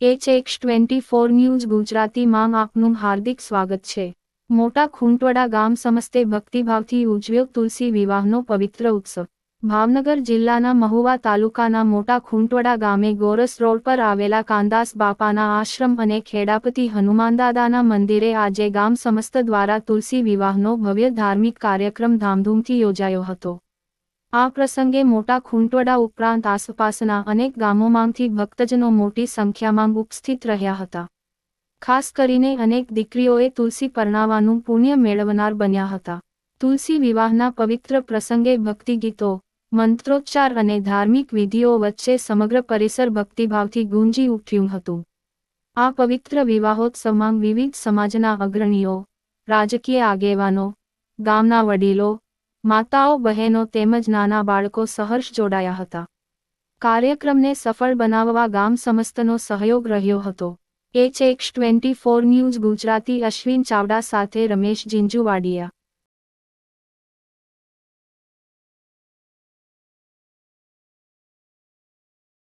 HX24 news ગુજરાતીમાં આપનું હાર્દિક સ્વાગત છે। મોટા ખૂંટવડા ગામ સમસ્તે ભક્તિભાવથી ઉજવ્યો તુલસી વિવાહનો પવિત્ર ઉત્સવ। ભાવનગર જિલ્લાના મહુવા તાલુકાના મોટા ખૂંટવડા ગામે ગોરસ રોડ પર આવેલા કાનદાસ બાપાના આશ્રમ અને ખેડાપતિ હનુમાનદાદાના મંદિરે આજે ગામ સમસ્ત દ્વારા તુલસી વિવાહનો ભવ્ય ધાર્મિક કાર્યક્રમ ધામધૂમથી યોજાયો હતો। આ પ્રસંગે મોટા ખૂંટવડા ઉપરાંત આસપાસના અનેક ગામોમાંથી ભક્તજનો મોટી સંખ્યામાં ઉપસ્થિત રહ્યા હતા। ખાસ કરીને અનેક દીકરીઓએ તુલસી પરણાવવાનું પુણ્ય મેળવનાર બન્યા હતા। તુલસી વિવાહના પવિત્ર પ્રસંગે ભક્તિ ગીતો, મંત્રોચ્ચાર અને ધાર્મિક વિધિઓ વચ્ચે સમગ્ર પરિસર ભક્તિભાવથી ગુંજી ઉઠ્યું હતું। આ પવિત્ર વિવાહોત્સવમાં વિવિધ સમાજના અગ્રણીઓ, રાજકીય આગેવાનો, ગામના વડીલો, માતાઓ બહેનો તેમજ નાના બાળકો સહર્ષ જોડાયા હતા। કાર્યક્રમને સફળ બનાવવા ગામ સમસ્તનો સહયોગ રહ્યો હતો। HX24 ન્યૂઝ ગુજરાતી અશ્વિન ચાવડા સાથે રમેશ જીંજુવાડિયા।